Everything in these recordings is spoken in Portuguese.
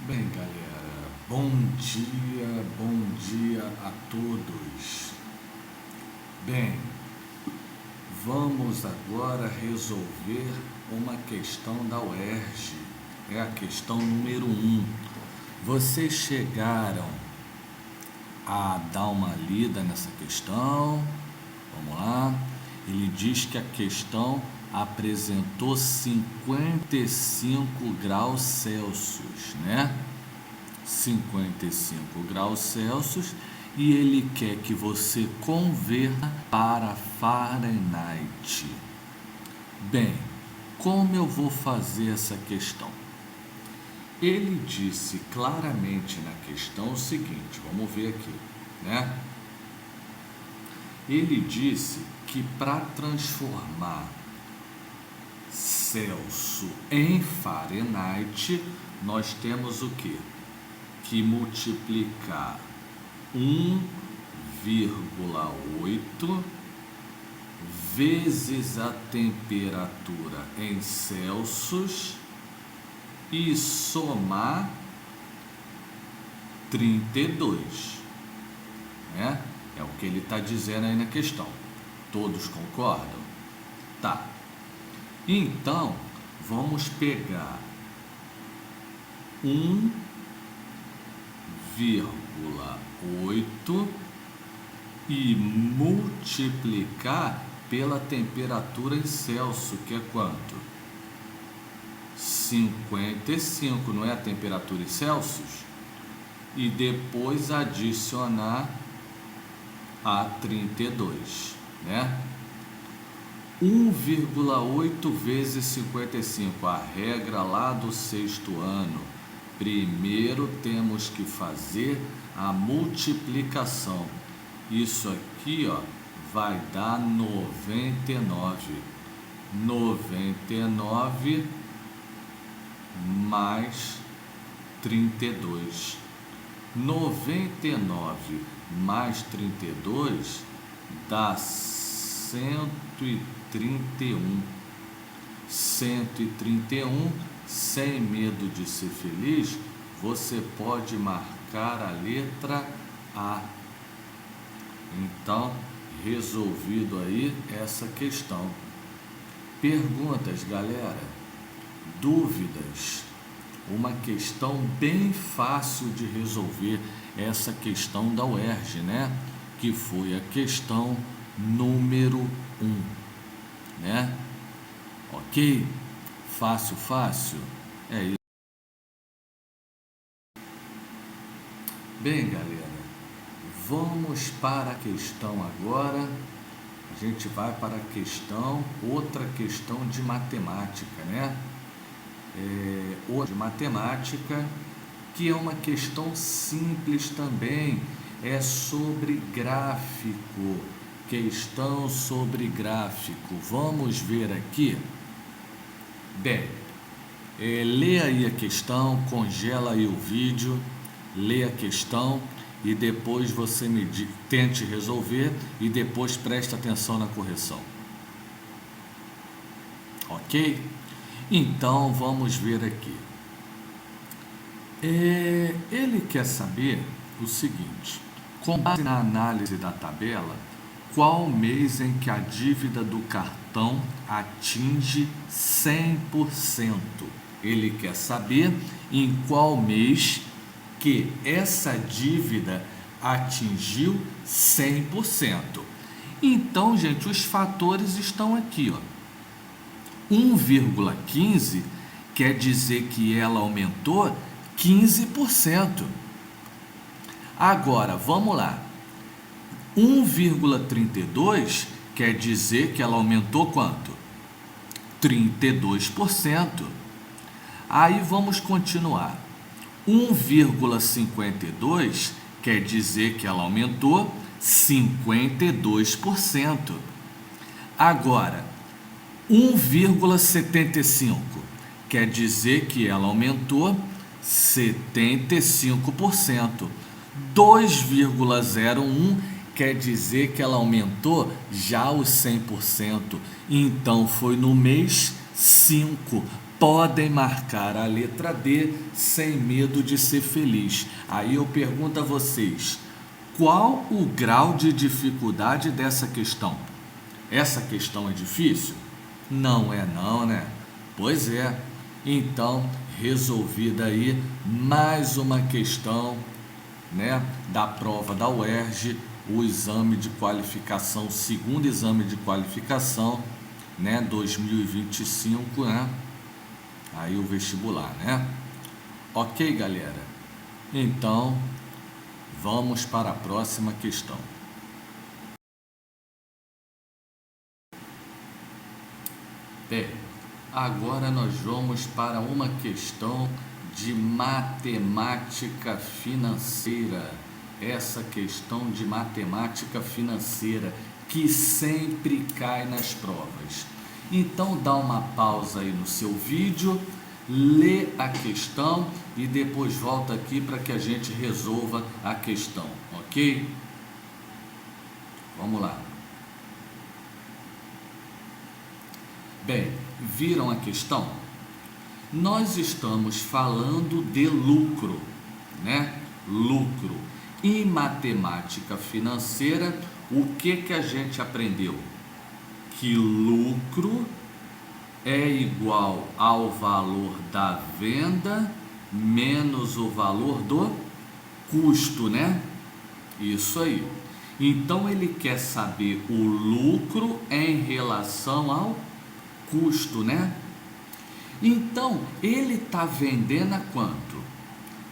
Bem, galera, bom dia a todos. Bem, vamos agora resolver uma questão da UERJ. É a questão número 1. Vocês chegaram a dar uma lida nessa questão? Vamos lá. Ele diz que a questão apresentou 55 graus Celsius, né? 55 graus Celsius, e ele quer que você converta para Fahrenheit. Bem, como eu vou fazer essa questão? Ele disse claramente na questão o seguinte, vamos ver aqui, né? Ele disse que para transformar Celsius em Fahrenheit, nós temos o quê? Que multiplicar 1,8 vezes a temperatura em Celsius e somar 32, né? É o que ele está dizendo aí na questão. Todos concordam? Tá. Então, vamos pegar 1,8 e multiplicar pela temperatura em Celsius, que é quanto? 55, não é a temperatura em Celsius? E depois adicionar a 32, né? 1,8 vezes 55, a regra lá do sexto ano. Primeiro temos que fazer a multiplicação. Isso aqui, ó, vai dar 99. 99 mais 32. 99 mais 32 dá 131. 131, sem medo de ser feliz, você pode marcar a letra A. Então, resolvido aí essa questão. Perguntas, galera? Dúvidas? Uma questão bem fácil de resolver, essa questão da UERJ, né? Que foi a questão número 1, né? Ok? Fácil, fácil? É isso. Bem, galera, vamos para a questão agora. A gente vai para a questão, outra questão de matemática, né? Outra de matemática, que é uma questão simples também, é sobre gráfico. Questão sobre gráfico. Vamos ver aqui. Bem, lê aí a questão, congela aí o vídeo, lê a questão e depois você tente resolver e depois preste atenção na correção. Ok? Então, vamos ver aqui. Ele quer saber o seguinte: com base na análise da tabela, qual o mês em que a dívida do cartão atinge 100%? Ele quer saber em qual mês que essa dívida atingiu 100%. Então, gente, os fatores estão aqui, ó. 1,15 quer dizer que ela aumentou 15%. Agora, vamos lá. 1,32 quer dizer que ela aumentou quanto? 32%. Aí vamos continuar. 1,52 quer dizer que ela aumentou 52%. Agora, 1,75 quer dizer que ela aumentou 75%. 2,01 quer dizer que ela aumentou já os 100%. Então, foi no mês 5. podem marcar a letra D sem medo de ser feliz. Aí eu pergunto a vocês, qual o grau de dificuldade dessa questão? Essa questão é difícil? Não é não, né? Pois é. Então, resolvida aí mais uma questão, né, da prova da UERJ, o exame de qualificação, segundo exame de qualificação, né, 2025, né? Aí o vestibular, né? Ok, galera? Então, vamos para a próxima questão. Bem, agora nós vamos para uma questão de matemática financeira. Essa questão de matemática financeira que sempre cai nas provas. Então dá uma pausa aí no seu vídeo, lê a questão e depois volta aqui para que a gente resolva a questão, ok? Vamos lá. Bem, viram a questão? Nós estamos falando de lucro, né? Lucro. Em matemática financeira, o que a gente aprendeu? Que lucro é igual ao valor da venda menos o valor do custo, né? Isso aí. Então ele quer saber o lucro em relação ao custo, né? Então ele está vendendo a quanto?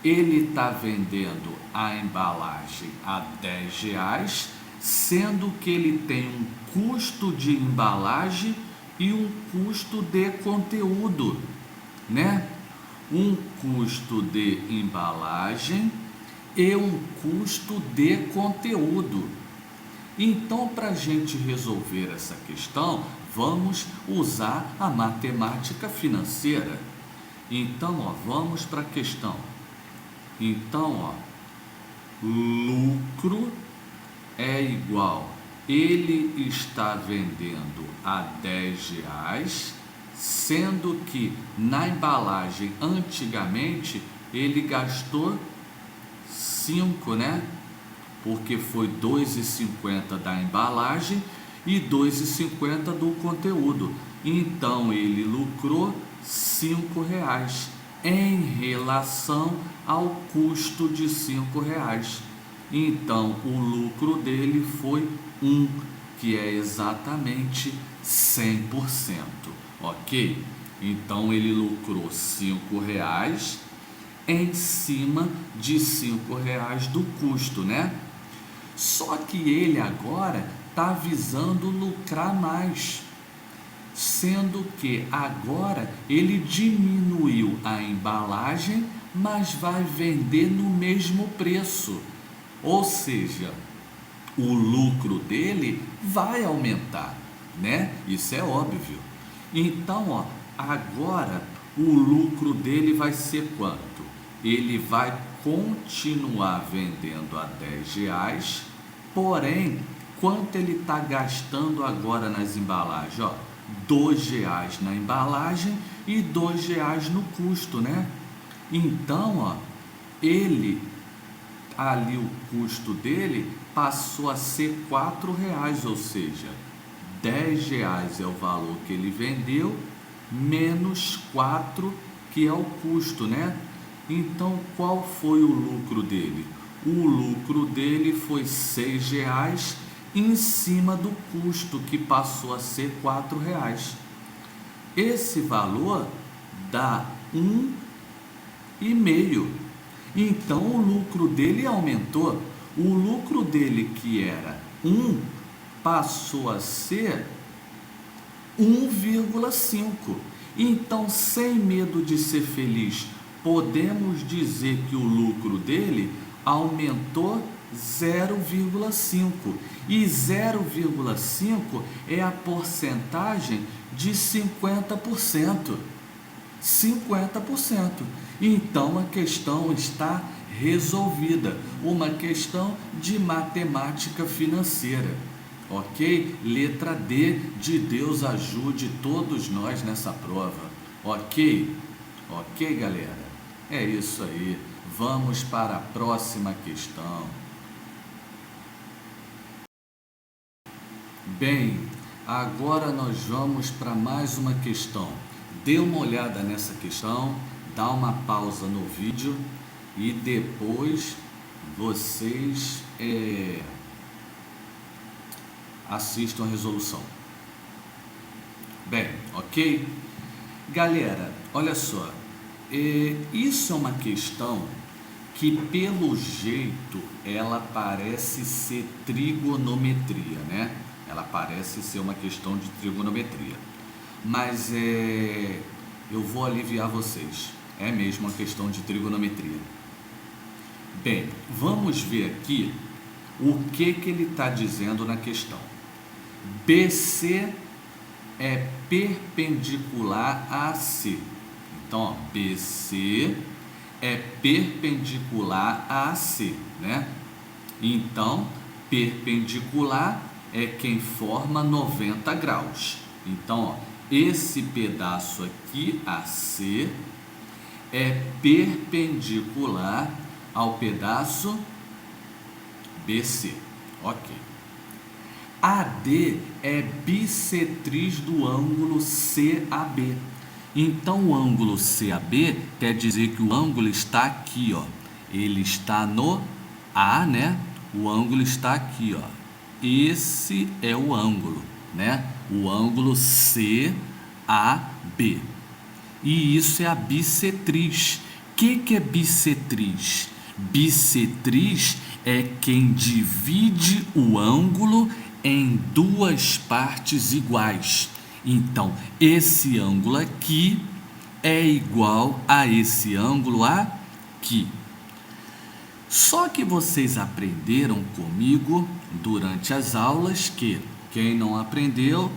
Ele está vendendo a embalagem a R$10, sendo que ele tem um custo de embalagem e um custo de conteúdo, né? Um custo de embalagem e um custo de conteúdo. Então, para a gente resolver essa questão, vamos usar a matemática financeira. Então, vamos para a questão. Então, lucro é igual, ele está vendendo a R$10, sendo que na embalagem antigamente ele gastou 5, né? Porque foi R$2,50 da embalagem e R$2,50 do conteúdo. Então ele lucrou R$5 em relação ao custo de R$5. Então o lucro dele foi 1, que é exatamente 100%, ok? Então ele lucrou R$5 em cima de R$5 do custo, né? Só que ele agora está visando lucrar mais, sendo que agora ele diminuiu a embalagem, mas vai vender no mesmo preço. Ou seja, o lucro dele vai aumentar, né? Isso é óbvio. Então, agora o lucro dele vai ser quanto? Ele vai continuar vendendo a R$10, porém, quanto ele está gastando agora nas embalagens? R$2 na embalagem e R$2 no custo, né? Então, ele, ali o custo dele passou a ser R$4, ou seja, R$10 é o valor que ele vendeu, menos 4, que é o custo, né? Então, qual foi o lucro dele? O lucro dele foi R$6 em cima do custo, que passou a ser R$4. Esse valor dá 1,5. Então, o lucro dele aumentou. O lucro dele, que era 1, passou a ser 1,5. Então, sem medo de ser feliz, podemos dizer que o lucro dele aumentou 0,5. E 0,5 é a porcentagem de 50%. 50%. Então a questão está resolvida. Uma questão de matemática financeira. Ok? Letra D, de Deus ajude todos nós nessa prova. Ok? Ok, galera? É isso aí. Vamos para a próxima questão. Bem, agora nós vamos para mais uma questão. Dê uma olhada nessa questão, dá uma pausa no vídeo e depois vocês assistam a resolução. Bem, ok? Galera, olha só, isso é uma questão que pelo jeito ela parece ser trigonometria, né? Ela parece ser uma questão de trigonometria, mas eu vou aliviar vocês, é mesmo uma questão de trigonometria. Bem, vamos ver aqui o que ele está dizendo na questão. BC é perpendicular a AC. Então, ó, BC é perpendicular a AC, né? Então, perpendicular é quem forma 90 graus. Então, ó, esse pedaço aqui, AC, é perpendicular ao pedaço BC. Ok. AD é bissetriz do ângulo CAB. Então, o ângulo CAB quer dizer que o ângulo está aqui, ó. Ele está no A, né? O ângulo está aqui, ó. Esse é o ângulo, né? O ângulo CAB. E isso é a bissetriz. O que é bissetriz? Bissetriz é quem divide o ângulo em duas partes iguais. Então, esse ângulo aqui é igual a esse ângulo aqui. Só que vocês aprenderam comigo durante as aulas que, quem não aprendeu,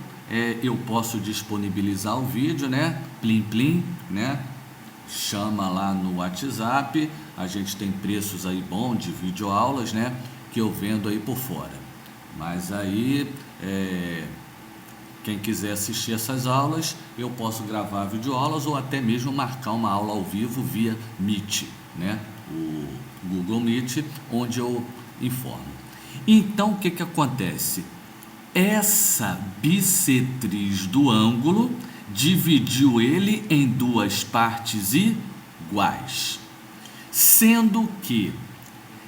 eu posso disponibilizar o vídeo, né? Plim plim, né? Chama lá no WhatsApp, a gente tem preços aí bons de videoaulas, né? Que eu vendo aí por fora. Mas aí, quem quiser assistir essas aulas, eu posso gravar videoaulas ou até mesmo marcar uma aula ao vivo via Meet, né? O Google Meet, onde eu informo. Então, o que acontece? Essa bissetriz do ângulo dividiu ele em duas partes iguais, sendo que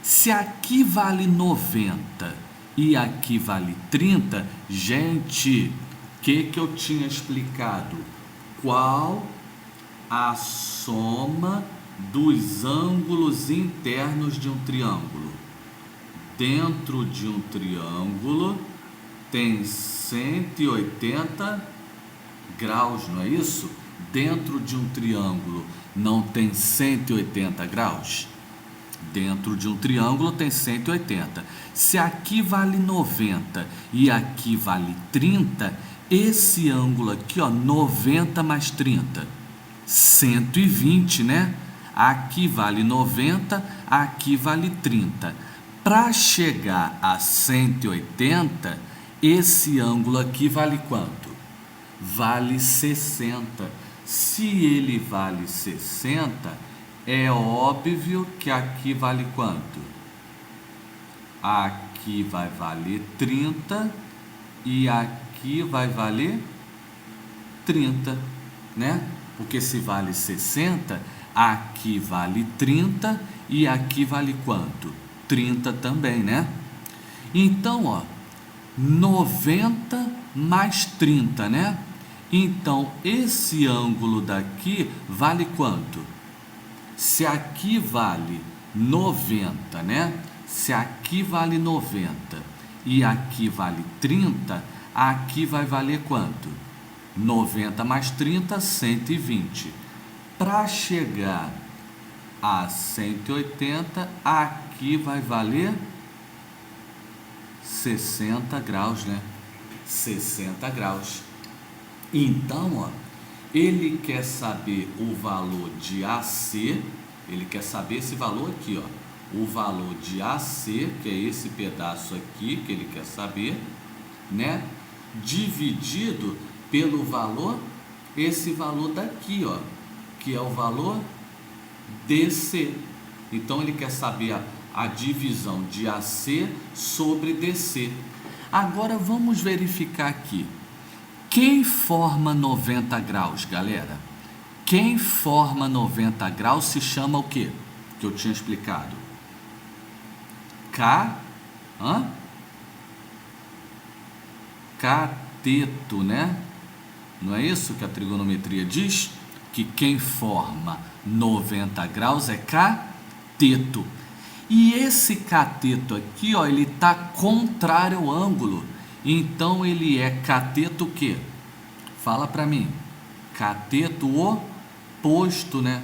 se aqui vale 90 e aqui vale 30, gente, o que eu tinha explicado? Qual a soma dos ângulos internos de um triângulo? Dentro de um triângulo tem 180 graus, não é isso? Dentro de um triângulo não tem 180 graus? Dentro de um triângulo tem 180. Se aqui vale 90 e aqui vale 30, esse ângulo aqui, ó, 90 mais 30, 120, né? Aqui vale 90, aqui vale 30. Para chegar a 180, esse ângulo aqui vale quanto? Vale 60. Se ele vale 60, é óbvio que aqui vale quanto? Aqui vai valer 30 e aqui vai valer 30, né? Porque se vale 60, aqui vale 30 e aqui vale quanto? 30 também, né? Então, ó, 90 mais 30, né? Então, esse ângulo daqui vale quanto? Se aqui vale 90, né? Se aqui vale 90 e aqui vale 30, aqui vai valer quanto? 90 mais 30, 120. Para chegar a 180, aqui vai valer 60 graus, né? 60 graus. Então, ó, ele quer saber o valor de AC, ele quer saber esse valor aqui, ó. O valor de AC, que é esse pedaço aqui que ele quer saber, né? Dividido pelo valor esse valor daqui, ó, que é o valor DC. Então ele quer saber a divisão de AC sobre DC. Agora vamos verificar aqui. Quem forma 90 graus, galera? Quem forma 90 graus se chama o quê? Que eu tinha explicado. Cateto, né? Não é isso que a trigonometria diz? Que quem forma 90 graus é cateto. E esse cateto aqui, ó, ele está contrário ao ângulo. Então ele é cateto o quê? Fala para mim. Cateto oposto, né?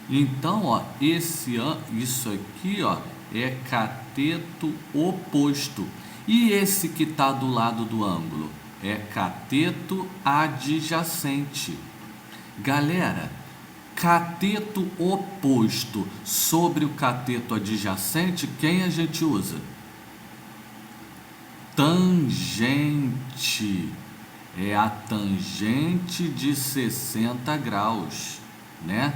Então, ó, isso aqui, ó, é cateto oposto. E esse que está do lado do ângulo é cateto adjacente. Galera, cateto oposto sobre o cateto adjacente, quem a gente usa? Tangente. É a tangente de 60 graus, né?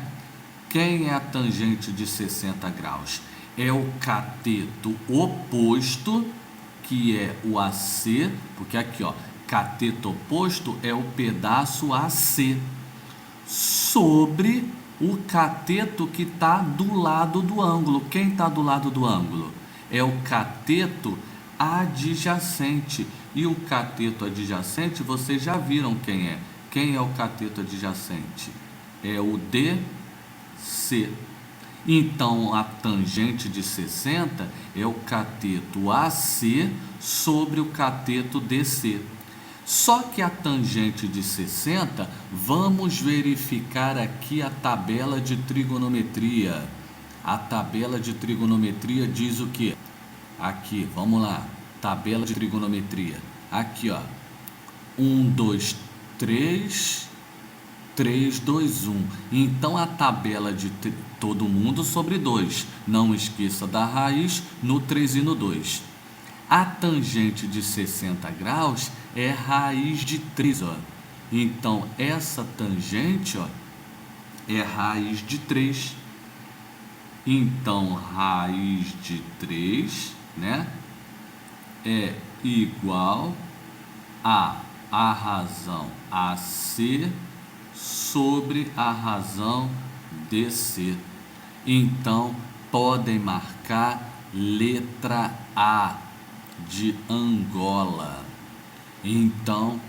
Quem é a tangente de 60 graus? É o cateto oposto, que é o AC, porque aqui, ó, cateto oposto é o pedaço AC, sobre o cateto que está do lado do ângulo. Quem está do lado do ângulo? É o cateto adjacente. E o cateto adjacente, vocês já viram quem é. Quem é o cateto adjacente? É o DC. Então, a tangente de 60 é o cateto AC sobre o cateto DC. Só que a tangente de 60, vamos verificar aqui a tabela de trigonometria. A tabela de trigonometria diz o quê? Aqui, vamos lá. Tabela de trigonometria. Aqui, ó. 1, 2, 3, 3, 2, 1. Então, a tabela de todo mundo sobre 2. Não esqueça da raiz no 3 e no 2. A tangente de 60 graus é raiz de 3, ó. Então, essa tangente, ó, é raiz de 3. Então, raiz de 3, né, é igual a razão AC sobre a razão DC. Então, podem marcar letra A de Angola. Então,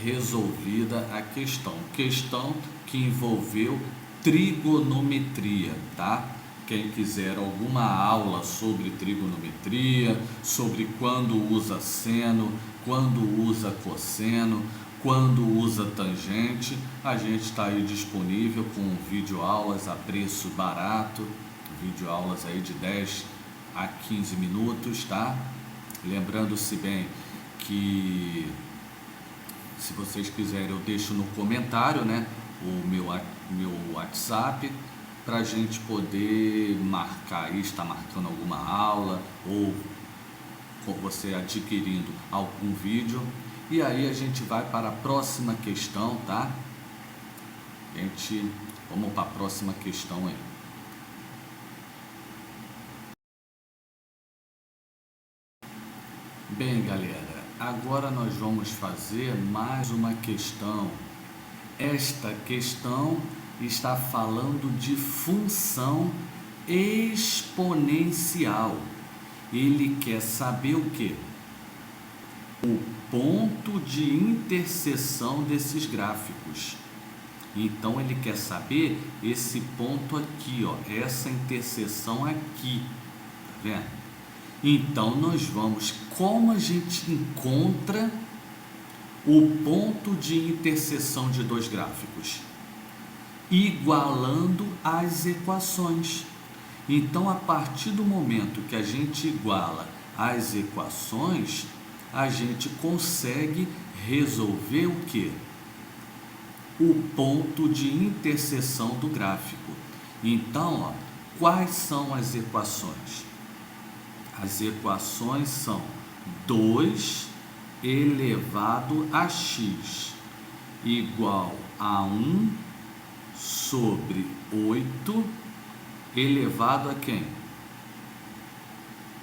resolvida a questão. Questão que envolveu trigonometria, tá? Quem quiser alguma aula sobre trigonometria, sobre quando usa seno, quando usa cosseno, quando usa tangente, a gente está aí disponível com videoaulas a preço barato, videoaulas aí de 10 a 15 minutos, tá? Lembrando-se bem que, se vocês quiserem, eu deixo no comentário, né, o meu WhatsApp, para a gente poder marcar aí, está marcando alguma aula, ou você adquirindo algum vídeo. E aí a gente vai para a próxima questão, tá? Vamos para a próxima questão aí. Bem, galera, agora nós vamos fazer mais uma questão. Esta questão está falando de função exponencial. Ele quer saber o quê? O ponto de interseção desses gráficos. Então ele quer saber esse ponto aqui, ó, essa interseção aqui, tá vendo? Então nós vamos, como a gente encontra o ponto de interseção de dois gráficos? Igualando as equações. Então, a partir do momento que a gente iguala as equações, a gente consegue resolver o quê? O ponto de interseção do gráfico. Então, ó, quais são as equações? As equações são 2 elevado a x igual A1 sobre 8 elevado a quem?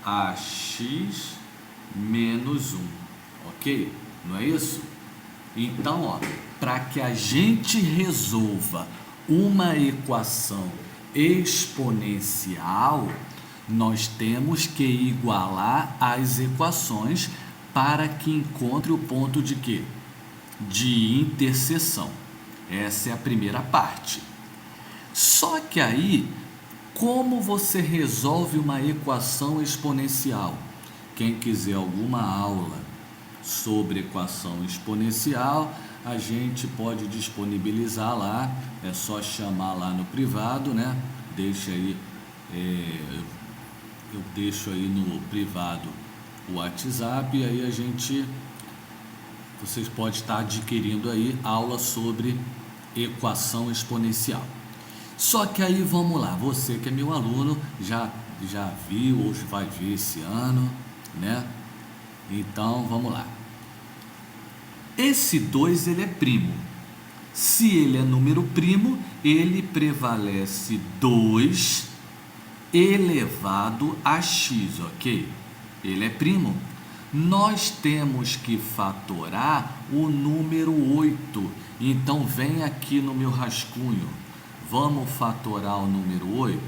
A x menos 1, ok? Não é isso? Então, para que a gente resolva uma equação exponencial, nós temos que igualar as equações para que encontre o ponto de quê? De interseção. Essa é a primeira parte. Só que aí, como você resolve uma equação exponencial? Quem quiser alguma aula sobre equação exponencial, a gente pode disponibilizar lá, é só chamar lá no privado, né? Deixa aí, eu deixo aí no privado o WhatsApp, e aí vocês podem estar adquirindo aí aula sobre equação exponencial. Só que aí vamos lá, você que é meu aluno já viu ou vai ver esse ano, né? Então vamos lá. Esse 2 ele é primo. Se ele é número primo, ele prevalece 2 elevado a x, ok? Ele é primo. Nós temos que fatorar o número 8. Então vem aqui no meu rascunho. Vamos fatorar o número 8.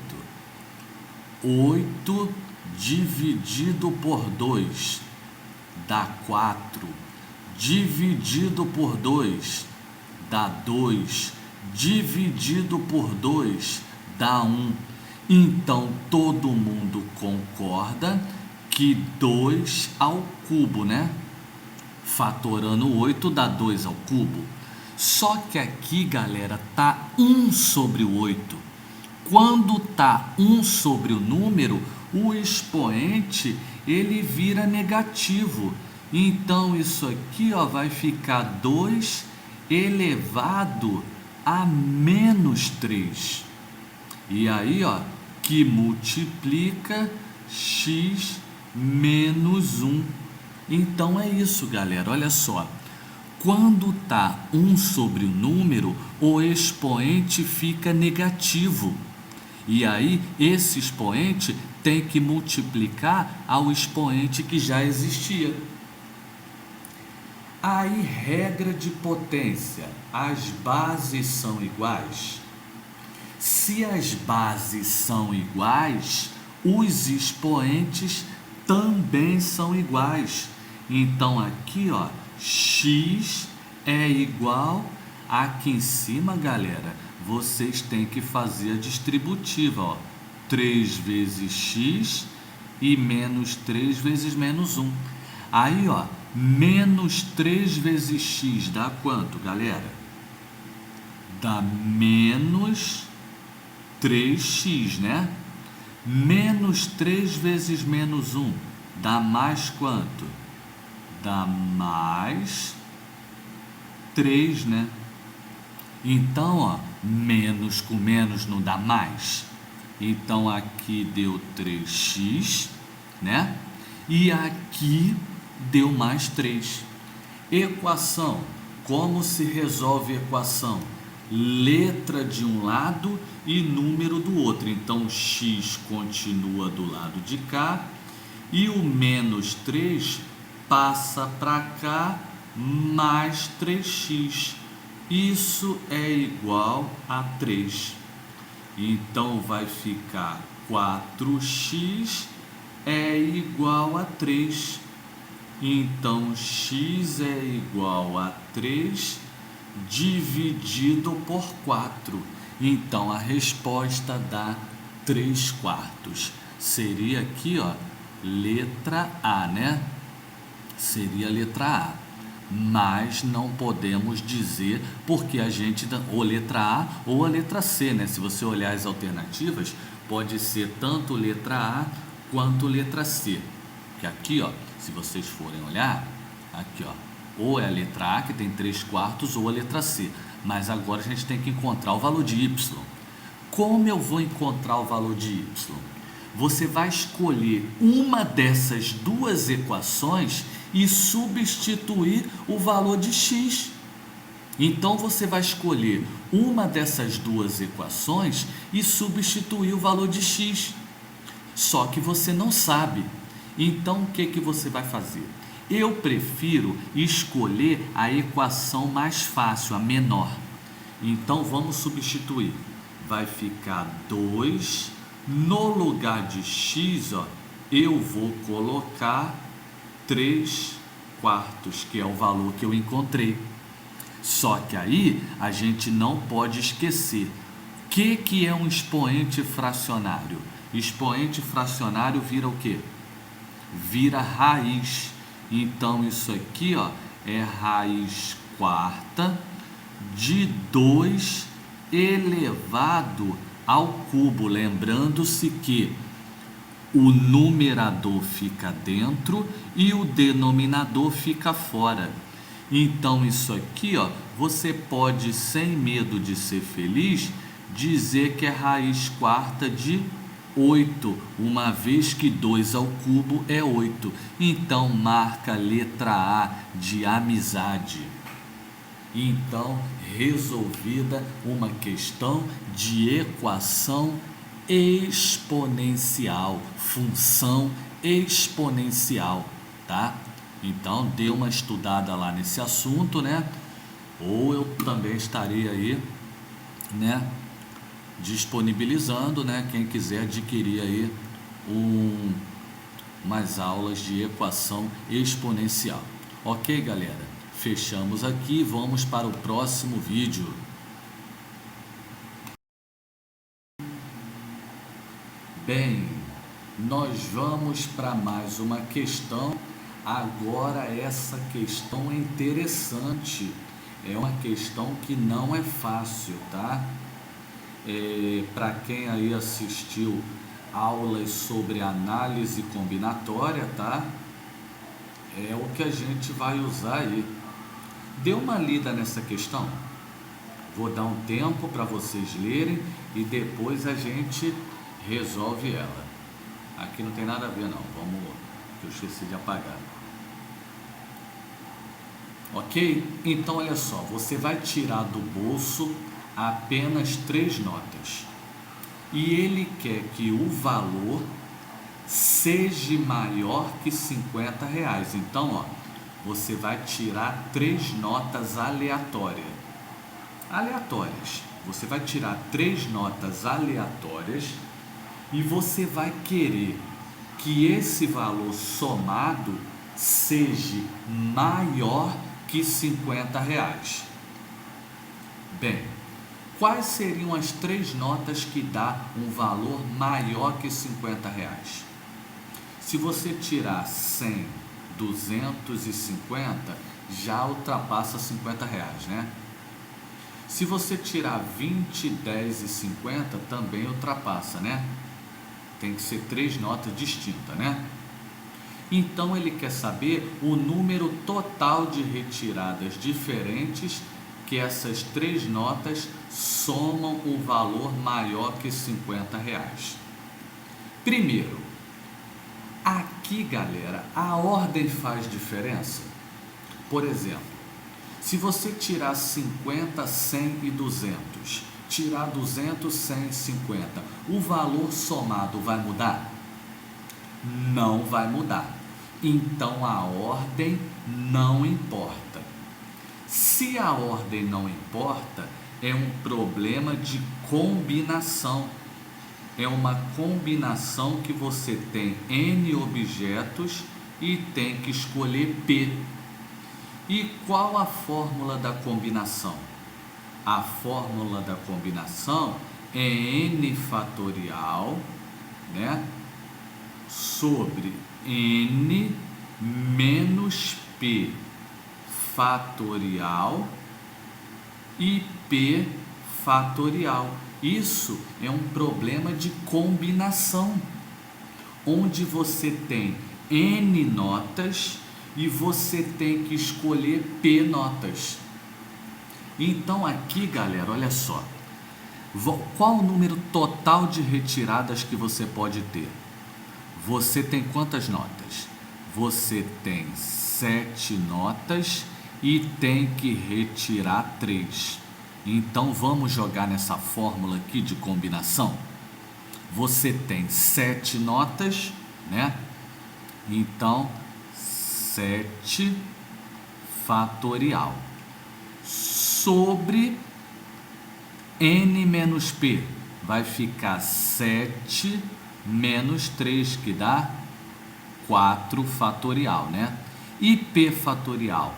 8 dividido por 2 dá 4. Dividido por 2 dá 2. Dividido por 2 dá 1. Então todo mundo concorda que 2 ao cubo, né? Fatorando 8 dá 2 ao cubo. Só que aqui, galera, tá 1 sobre o 8. Quando tá 1 sobre o número, o expoente ele vira negativo. Então isso aqui vai ficar 2 elevado a menos 3. E aí que multiplica x menos 1. Então é isso, galera, olha só. Quando está 1 sobre o número, o expoente fica negativo. E aí, esse expoente tem que multiplicar ao expoente que já existia. Aí, regra de potência. As bases são iguais? Se as bases são iguais, os expoentes também são iguais. Então, aqui, x é igual, aqui em cima, galera, vocês têm que fazer a distributiva, 3 vezes x e menos 3 vezes menos 1. Aí, menos 3 vezes x dá quanto, galera? Dá menos 3x, né? Menos 3 vezes menos 1 dá mais quanto? Dá mais 3, né? Então, menos com menos não dá mais. Então, aqui deu 3x, né? E aqui deu mais 3. Equação. Como se resolve equação? Letra de um lado e número do outro. Então, x continua do lado de cá e o menos 3 passa para cá, mais 3x. Isso é igual a 3. Então, vai ficar 4x é igual a 3. Então, x é igual a 3 dividido por 4. Então, a resposta dá 3/4. Seria aqui, letra A, né? Seria a letra A. Mas não podemos dizer porque a gente ou letra A ou a letra C, né? Se você olhar as alternativas, pode ser tanto letra A quanto letra C. Que aqui, se vocês forem olhar, aqui, ou é a letra A que tem 3/4 ou a letra C. Mas agora a gente tem que encontrar o valor de y. Como eu vou encontrar o valor de y? Você vai escolher uma dessas duas equações e substituir o valor de x. Então você vai escolher uma dessas duas equações e substituir o valor de x. Só que você não sabe. Então o que você vai fazer? Eu prefiro escolher a equação mais fácil, a menor. Então vamos substituir. Vai ficar 2, no lugar de x, ó, eu vou colocar 3 quartos, que é o valor que eu encontrei. Só que aí a gente não pode esquecer. O que é um expoente fracionário? Expoente fracionário vira o quê? Vira raiz. Então isso aqui, ó, é raiz quarta de 2 elevado ao cubo. Lembrando-se que o numerador fica dentro e o denominador fica fora. Então isso aqui, ó, você pode, sem medo de ser feliz, dizer que é raiz quarta de 8, uma vez que 2 ao cubo é 8. Então marca a letra A de amizade. Então, resolvida uma questão de equação exponencial, função exponencial, tá? Então, dê uma estudada lá nesse assunto, né? Ou eu também estarei aí, né, disponibilizando, né, quem quiser adquirir aí umas aulas de equação exponencial. Ok, galera? Fechamos aqui, vamos para o próximo vídeo. Bem, nós vamos para mais uma questão. Agora essa questão é interessante, é uma questão que não é fácil, tá? Para quem aí assistiu aulas sobre análise combinatória, tá? É o que a gente vai usar aí. Dê uma lida nessa questão. Vou dar um tempo para vocês lerem e depois a gente resolve ela. Aqui não tem nada a ver não, vamos, que eu esqueci de apagar. Ok? Então olha só, você vai tirar do bolso apenas 3 notas. E ele quer que o valor seja maior que R$50. Então, ó, você vai tirar 3 notas aleatórias. Você vai tirar 3 notas aleatórias e você vai querer que esse valor somado seja maior que R$50. Bem, quais seriam as 3 notas que dá um valor maior que R$50? Se você tirar 100, 250, já ultrapassa R$50, né? Se você tirar 20, 10 e 50, também ultrapassa, né? Tem que ser 3 notas distintas, né? Então ele quer saber o número total de retiradas diferentes que essas 3 notas somam o valor maior que R$50. Primeiro, aqui, galera, a ordem faz diferença. Por exemplo, se você tirar 50, 100 e 200, tirar 200, 100 e 50, o valor somado vai mudar? Não vai mudar. Então a ordem não importa. Se a ordem não importa, é um problema de combinação. É uma combinação que você tem N objetos e tem que escolher P. E qual a fórmula da combinação? A fórmula da combinação é N fatorial, né, sobre N menos P fatorial e P fatorial. Isso é um problema de combinação, onde você tem N notas e você tem que escolher P notas. Então aqui, galera, olha só. Qual o número total de retiradas que você pode ter? Você tem quantas notas? Você tem 7 notas e tem que retirar 3. Então vamos jogar nessa fórmula aqui de combinação. Você tem 7 notas, né? Então 7 fatorial sobre n menos p, vai ficar 7 menos 3, que dá 4 fatorial, né? E p fatorial?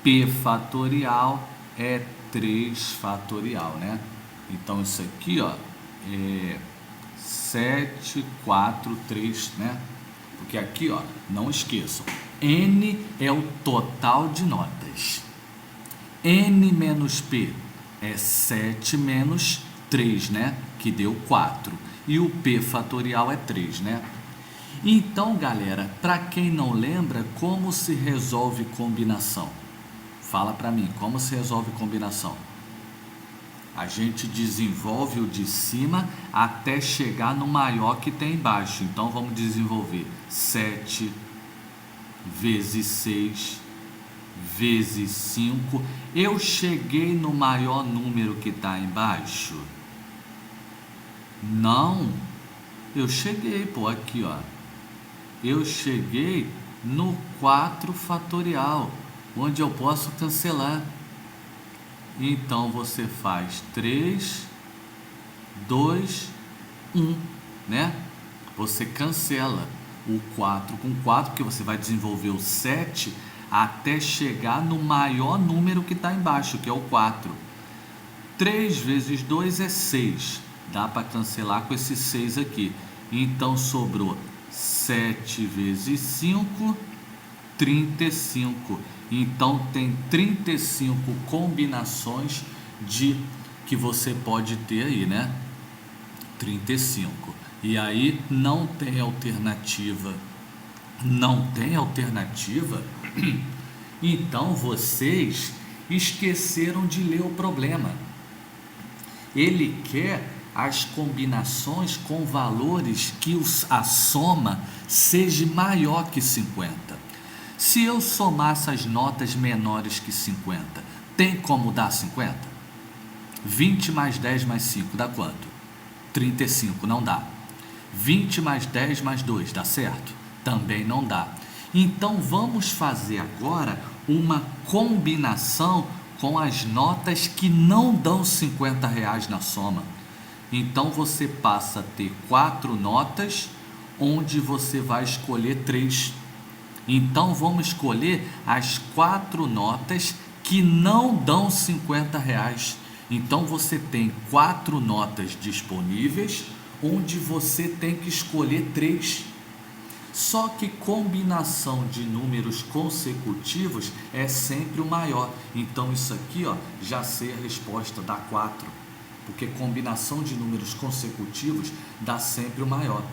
P fatorial é 3 fatorial, né? Então isso aqui, ó, é 7, 4, 3, né? Porque aqui, ó, não esqueçam, n é o total de notas. N menos P é 7 menos 3, né? Que deu 4. E o P fatorial é 3, né? Então, galera, para quem não lembra, como se resolve combinação? Fala para mim, como se resolve combinação? A gente desenvolve o de cima até chegar no maior que tem embaixo. Então, vamos desenvolver 7 vezes 6 vezes 5. Eu cheguei no maior número que está embaixo? Não, eu cheguei, pô, aqui, ó. Eu cheguei no 4 fatorial, onde eu posso cancelar. Então você faz 3, 2, 1, né? Você cancela o 4 com 4, porque você vai desenvolver o 7 até chegar no maior número que está embaixo, que é o 4. 3 vezes 2 é 6. Dá para cancelar com esse 6 aqui. Então sobrou 7 vezes 5, 35. Então tem 35 combinações que você pode ter aí, né? 35. E aí não tem alternativa. Não tem alternativa? Então vocês esqueceram de ler o problema. Ele quer as combinações com valores que a soma seja maior que 50. Se eu somar essas notas menores que 50, tem como dar 50? 20 mais 10 mais 5 dá quanto? 35, não dá. 20 mais 10 mais 2, dá certo? Também não dá. Então vamos fazer agora uma combinação com as notas que não dão R$50 na soma. Então você passa a ter 4 notas, onde você vai escolher 3. Então vamos escolher as 4 notas que não dão R$50. Então você tem 4 notas disponíveis, onde você tem que escolher 3. Só que combinação de números consecutivos é sempre o maior. Então isso aqui, ó, já sei a resposta, dá 4. Porque combinação de números consecutivos dá sempre o maior.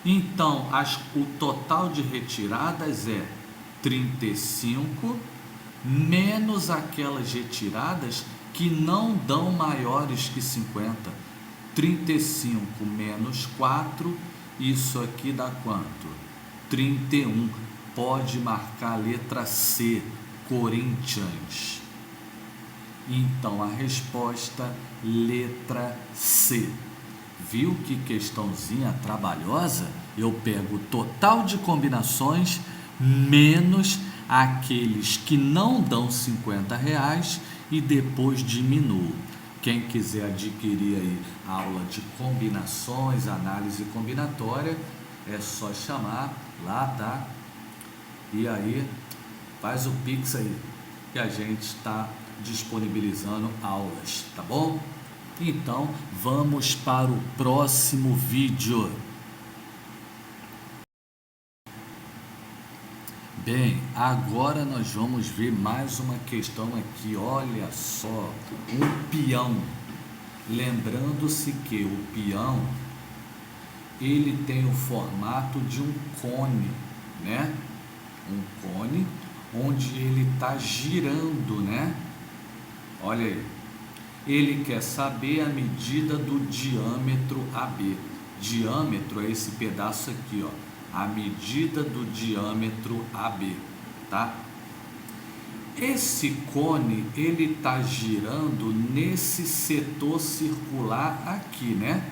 Então o total de retiradas é 35 menos aquelas retiradas que não dão maiores que 50. 35 menos 4, isso aqui dá quanto? 31. Pode marcar a letra C, Corinthians. Então a resposta, letra C. Viu que questãozinha trabalhosa? Eu pego o total de combinações menos aqueles que não dão R$50 e depois diminuo. Quem quiser adquirir aí a aula de combinações, análise combinatória, é só chamar lá, tá? E aí faz o Pix aí, que a gente está disponibilizando aulas, tá bom? Então vamos para o próximo vídeo. Bem, agora nós vamos ver mais uma questão aqui. Olha só, um peão. Lembrando-se que o peão, ele tem o formato de um cone, né? Um cone onde ele está girando, né? Olha aí. Ele quer saber a medida do diâmetro AB. Diâmetro é esse pedaço aqui, ó. A medida do diâmetro AB, tá? Esse cone, ele está girando nesse setor circular aqui, né?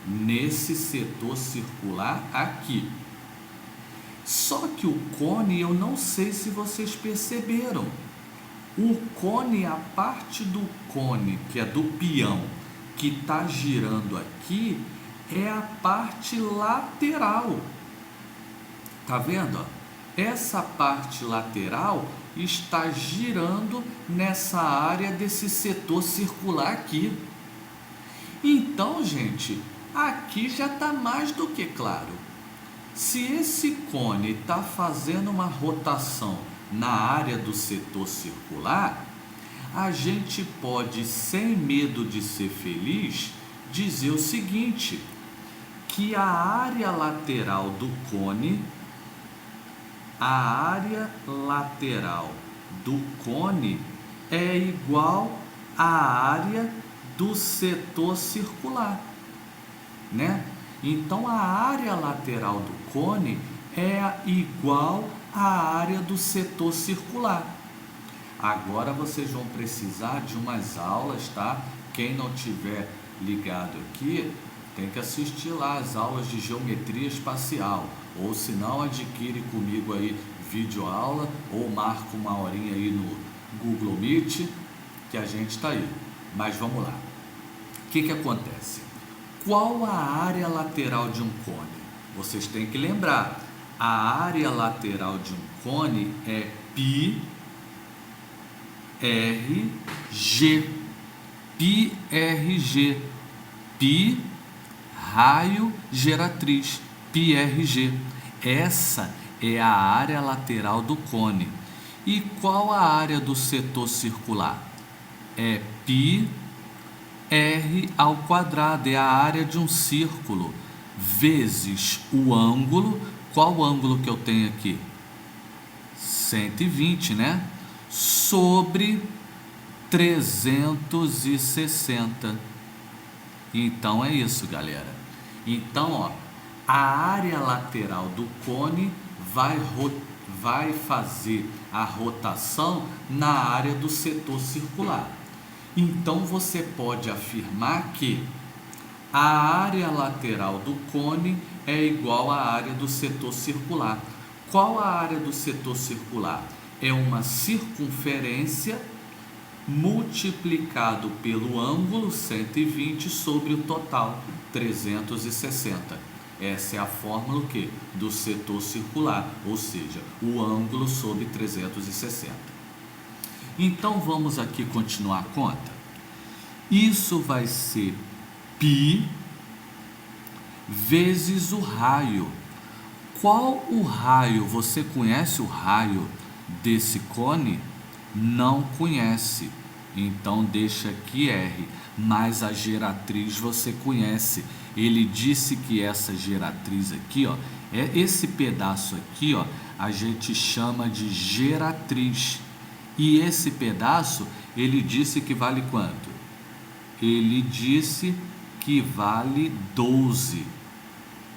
Nesse setor circular aqui. Só que o cone, eu não sei se vocês perceberam. O cone, a parte do cone, que é do peão, que está girando aqui, é a parte lateral. Tá vendo? Essa parte lateral está girando nessa área desse setor circular aqui. Então, gente, aqui já está mais do que claro. Se esse cone está fazendo uma rotação na área do setor circular, a gente pode, sem medo de ser feliz, dizer o seguinte, que a área lateral do cone, é igual à área do setor circular, né? Então, a área lateral do cone é igual à área do setor circular. Agora vocês vão precisar de umas aulas, tá? Quem não tiver ligado aqui, tem que assistir lá as aulas de geometria espacial, ou se não, adquire comigo aí videoaula, ou marca uma horinha aí no Google Meet, que a gente está aí. Mas vamos lá. O que acontece? Qual a área lateral de um cone? Vocês têm que lembrar, a área lateral de um cone é πRG. πRG. Π, raio geratriz. πRG. Essa é a área lateral do cone. E qual a área do setor circular? É πr ao quadrado, é a área de um círculo, vezes o ângulo. Qual o ângulo que eu tenho aqui? 120, né? Sobre 360. Então é isso, galera. Então, ó, a área lateral do cone vai fazer a rotação na área do setor circular. Então você pode afirmar que a área lateral do cone é igual à área do setor circular. Qual a área do setor circular? É uma circunferência multiplicado pelo ângulo 120 sobre o total 360. Essa é a fórmula o quê? Do setor circular, ou seja, o ângulo sobre 360. Então vamos aqui continuar a conta. Isso vai ser π vezes o raio. Qual o raio? Você conhece o raio desse cone? Não conhece. Então deixa aqui R. Mas a geratriz você conhece. Ele disse que essa geratriz aqui, ó, é esse pedaço aqui, ó, a gente chama de geratriz. E esse pedaço, ele disse que vale quanto? Ele disse que vale 12.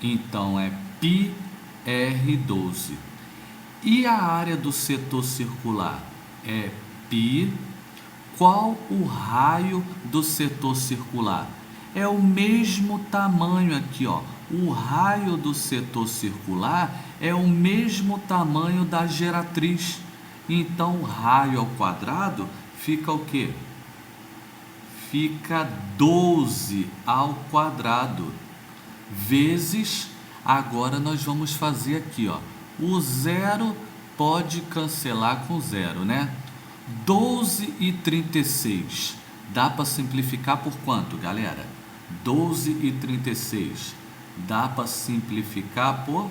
Então é πr12. E a área do setor circular é π. Qual o raio do setor circular? É o mesmo tamanho aqui, ó. O raio do setor circular é o mesmo tamanho da geratriz. Então, o raio ao quadrado fica o quê? Fica 12 ao quadrado. Vezes, agora nós vamos fazer aqui, ó. O zero pode cancelar com zero, né? 12 e 36. Dá para simplificar por quanto, galera? 12 e 36. Dá para simplificar por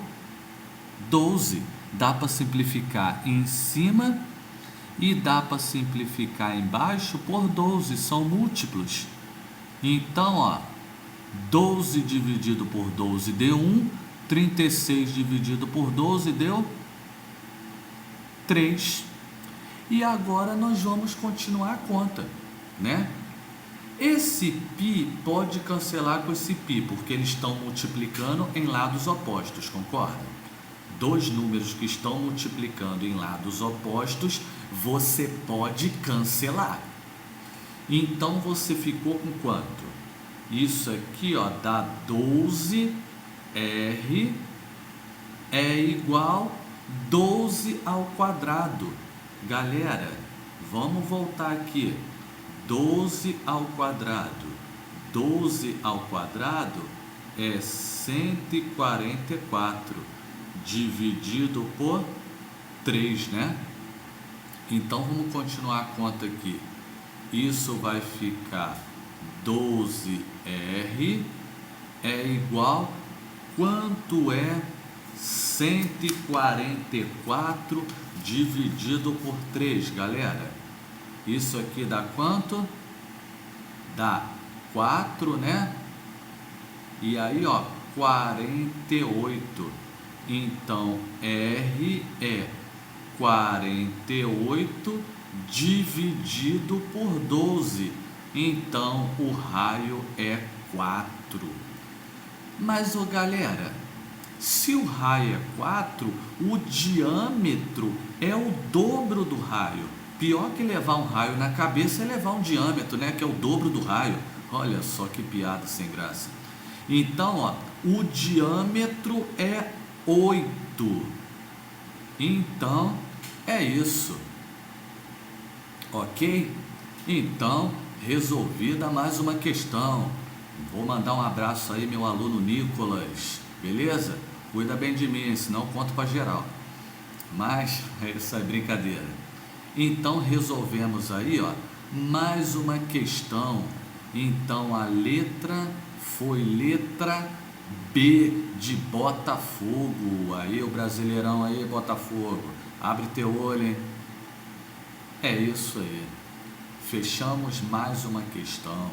12. Dá para simplificar em cima e dá para simplificar embaixo por 12. São múltiplos. Então, ó, 12 dividido por 12 deu 1. 36 dividido por 12 deu 3. E agora nós vamos continuar a conta, né? Esse π pode cancelar com esse π, porque eles estão multiplicando em lados opostos, concorda? dois números que estão multiplicando em lados opostos, você pode cancelar. Então você ficou com quanto? Isso aqui, ó, dá 12R é igual 12 ao quadrado. Galera, vamos voltar aqui. 12 ao quadrado. 12 ao quadrado é 144 dividido por 3, né? Então vamos continuar a conta aqui. Isso vai ficar 12R é igual, quanto é 144 dividido por 3, galera? Isso aqui dá quanto? Dá 4, né? E aí, ó, 48. Então, R é 48 dividido por 12. Então, o raio é 4. Mas, ô galera, se o raio é 4, o diâmetro é o dobro do raio. Pior que levar um raio na cabeça é levar um diâmetro, né? Que é o dobro do raio. Olha só que piada sem graça. Então, ó, o diâmetro é 8. Então, é isso. Ok? Então, resolvida mais uma questão. Vou mandar um abraço aí, meu aluno Nicolas. Beleza? Cuida bem de mim, senão conto para geral. Mas, isso é brincadeira. Então, resolvemos aí, ó, mais uma questão. Então, a letra foi letra B de Botafogo. Aí, o Brasileirão aí, Botafogo. Abre teu olho, hein? É isso aí. Fechamos mais uma questão.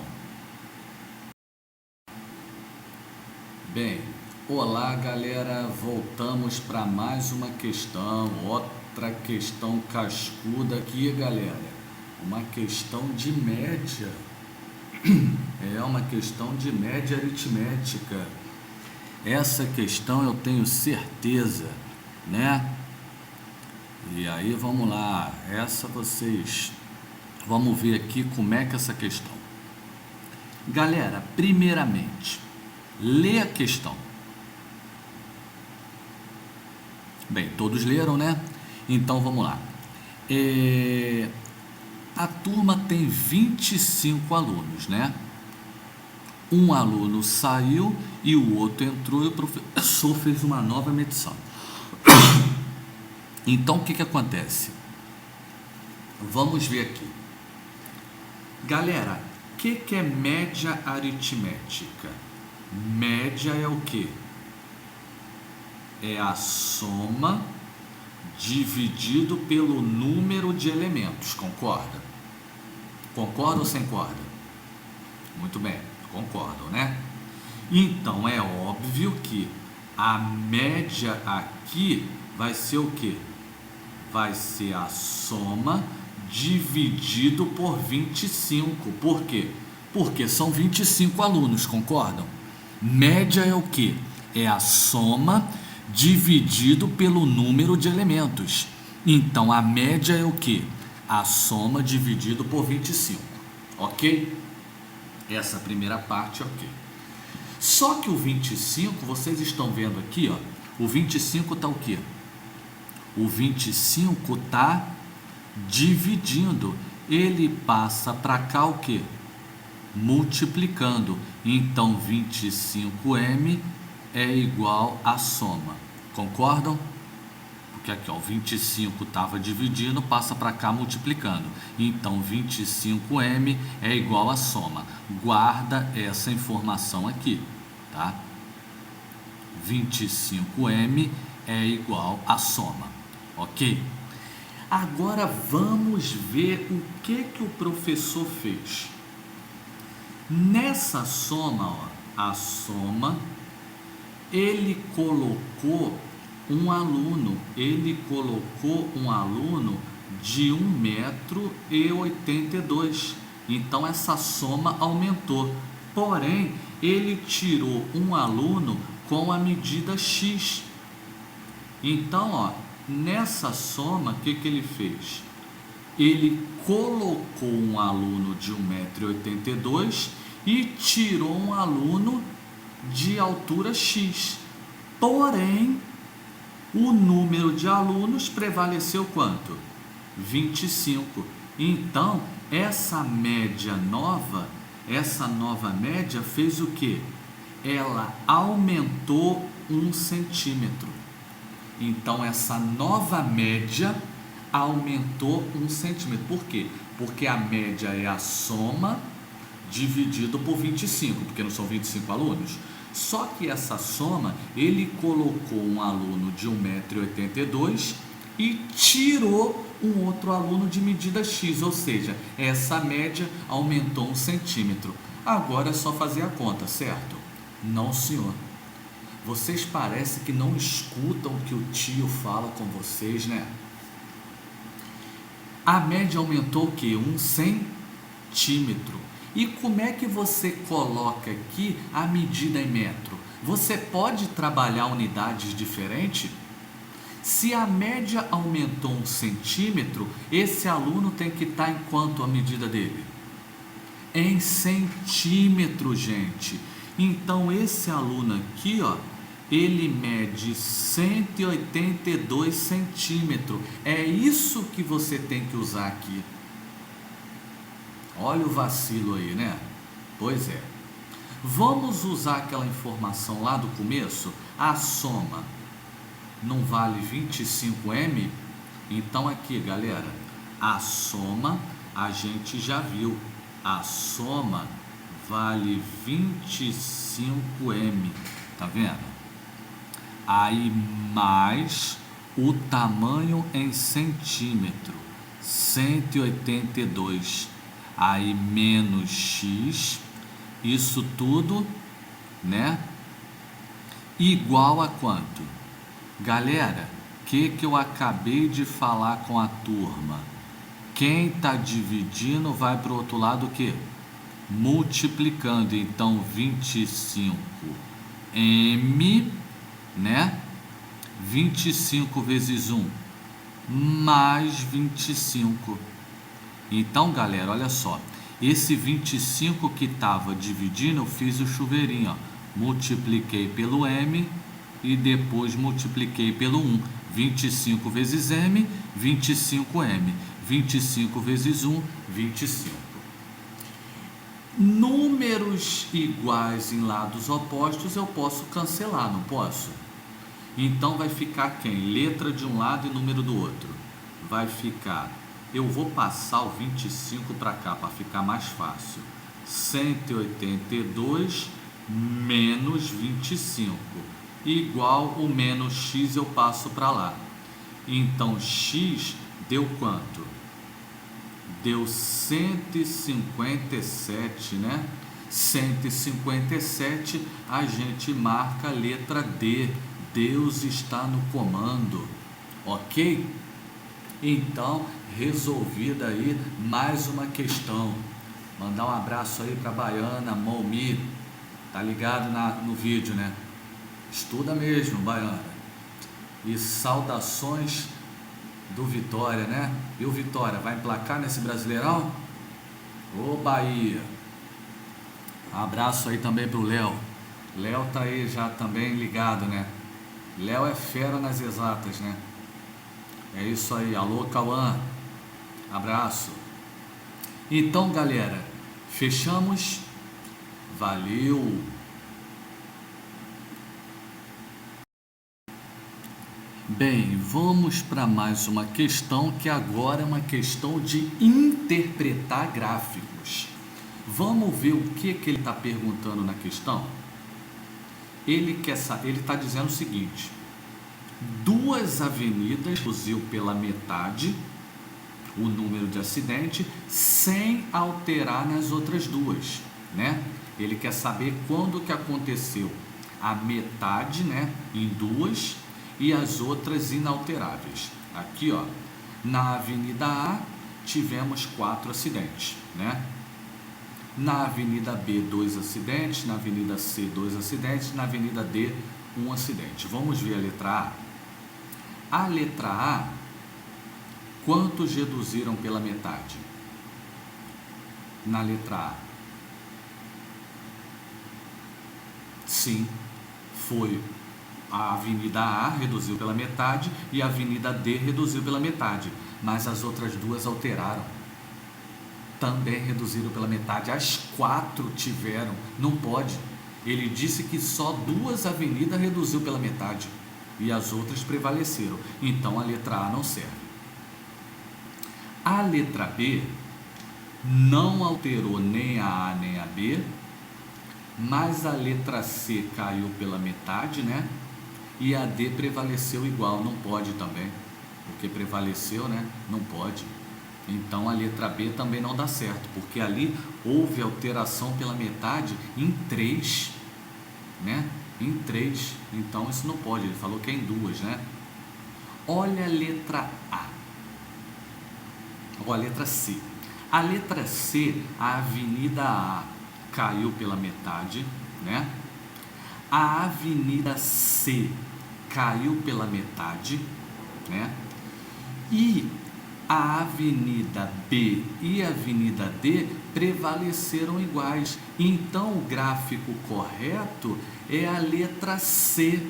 Bem, olá galera, voltamos para mais uma questão, outra questão cascuda aqui, galera. Uma questão de média. É uma questão de média aritmética. Essa questão eu tenho certeza, né? E aí vamos lá, vamos ver aqui como é que é essa questão. Galera, primeiramente, lê a questão. Bem, todos leram, né? Então vamos lá. A turma tem 25 alunos, né? Um aluno saiu e o outro entrou e o professor fez uma nova medição. Então, o que acontece? Vamos ver aqui. Galera, o que é média aritmética? Média é o quê? É a soma dividido pelo número de elementos, concorda? Concorda ou sem corda? Muito bem, concordam, né? Então, é óbvio que a média aqui vai ser o quê? Vai ser a soma dividido por 25. Por quê? Porque são 25 alunos, concordam? Média é o quê? É a soma dividido pelo número de elementos. Então, a média é o quê? A soma dividido por 25. Ok? Essa primeira parte, ok. Só que o 25, vocês estão vendo aqui, ó, o 25 está o quê? O 25 está dividindo. Ele passa para cá o quê? Multiplicando. Então, 25m é igual a soma. Concordam? Porque aqui, ó, 25 estava dividindo, passa para cá multiplicando. Então, 25m é igual a soma. Guarda essa informação aqui, tá? 25m é igual a soma, ok? Agora vamos ver o que o professor fez. Nessa soma, ó, a soma, ele colocou um aluno de 1,82 m. Então essa soma aumentou. Porém, ele tirou um aluno com a medida X. Então, ó, nessa soma, o que ele fez? Ele colocou um aluno de 1,82 m e tirou um aluno de altura X. Porém, o número de alunos prevaleceu quanto? 25. Então, essa nova média fez o quê? Ela aumentou 1 centímetro. Então, essa nova média aumentou 1 centímetro. Por quê? Porque a média é a soma dividido por 25, porque não são 25 alunos. Só que essa soma, ele colocou um aluno de 1,82 m e tirou um outro aluno de medida X, ou seja, essa média aumentou 1 centímetro. Agora é só fazer a conta, certo? Não, senhor. Vocês parecem que não escutam o que o tio fala com vocês, né? A média aumentou o quê? 1 centímetro. E como é que você coloca aqui a medida em metro? Você pode trabalhar unidades diferentes? Se a média aumentou 1 centímetro, esse aluno tem que estar em quanto a medida dele? Em centímetro, gente. Então, esse aluno aqui, ó, ele mede 182 centímetros. É isso que você tem que usar aqui. Olha o vacilo aí, né? Pois é. Vamos usar aquela informação lá do começo? A soma não vale 25 m? Então aqui, galera, a soma a gente já viu. A soma vale 25 m. Tá vendo? Aí mais o tamanho em centímetro, 182. Aí menos X, isso tudo, né? Igual a quanto? Galera, que eu acabei de falar com a turma? Quem está dividindo vai para o outro lado o quê? Multiplicando. Então, 25m, né? 25 vezes 1, mais 25. Então, galera, olha só, esse 25 que estava dividindo, eu fiz o chuveirinho, ó, multipliquei pelo m e depois multipliquei pelo 1, 25 vezes m, 25m, 25 vezes 1, 25. Números iguais em lados opostos eu posso cancelar, não posso? Então vai ficar quem? Letra de um lado e número do outro. Vai ficar... Eu vou passar o 25 para cá, para ficar mais fácil. 182 menos 25. Igual o menos x eu passo para lá. Então, x deu quanto? Deu 157, né? 157, a gente marca a letra D. Deus está no comando. Ok? Então, resolvida aí mais uma questão. Mandar um abraço aí para a Baiana, Momi. Tá ligado no vídeo, né? Estuda mesmo, Baiana. E saudações do Vitória, né? E o Vitória vai emplacar nesse Brasileirão? Ô Bahia. Abraço aí também pro Léo. Léo tá aí já também ligado, né? Léo é fera nas exatas, né? É isso aí, alô Cauã, abraço. Então, galera, fechamos. Valeu. Bem, vamos para mais uma questão, que agora é uma questão de interpretar gráficos. Vamos ver o que ele está perguntando na questão? Ele está dizendo o seguinte: duas avenidas reduziu pela metade o número de acidentes sem alterar nas outras duas, né? Ele quer saber quando que aconteceu a metade, né, em duas e as outras inalteráveis. Aqui, ó, na Avenida A tivemos 4 acidentes, né? Na Avenida B, 2 acidentes, na Avenida C, 2 acidentes, na Avenida D, 1 acidente. Vamos ver a letra A. A letra A, quantos reduziram pela metade? Na letra A. Sim, foi a Avenida A reduziu pela metade e a Avenida D reduziu pela metade, mas as outras duas alteraram. Também reduziram pela metade, as 4 tiveram, não pode. Ele disse que só 2 avenidas reduziu pela metade e as outras prevaleceram, então a letra A não serve. A letra B não alterou nem a A nem a B, mas a letra C caiu pela metade, né? E a D prevaleceu igual, não pode também, porque prevaleceu, né? Não pode. Então a letra B também não dá certo, porque ali houve alteração pela metade em 3, né? Em 3, então isso não pode, ele falou que é em 2, né? Olha a letra A, ou a letra C. A letra C, a Avenida A caiu pela metade, né? A Avenida C caiu pela metade, né? E a Avenida B e a Avenida D prevaleceram iguais. Então o gráfico correto é a letra C.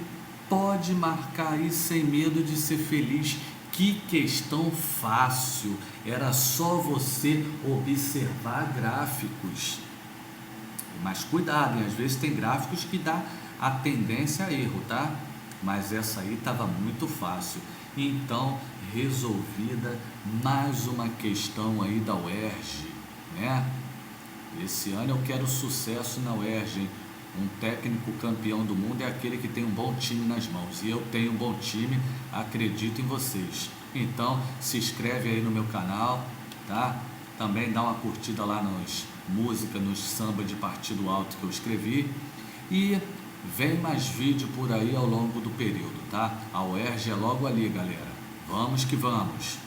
Pode marcar aí sem medo de ser feliz. Que questão fácil! Era só você observar gráficos. Mas cuidado, hein? Às vezes tem gráficos que dá a tendência a erro, tá? Mas essa aí estava muito fácil. Então, resolvida mais uma questão aí da UERJ, né? Esse ano eu quero sucesso na UERJ, hein? Um técnico campeão do mundo é aquele que tem um bom time nas mãos. E eu tenho um bom time, acredito em vocês. Então, se inscreve aí no meu canal, tá? Também dá uma curtida lá nos música, nos samba de partido alto que eu escrevi. E vem mais vídeo por aí ao longo do período, tá? A UERJ é logo ali, galera. Vamos que vamos!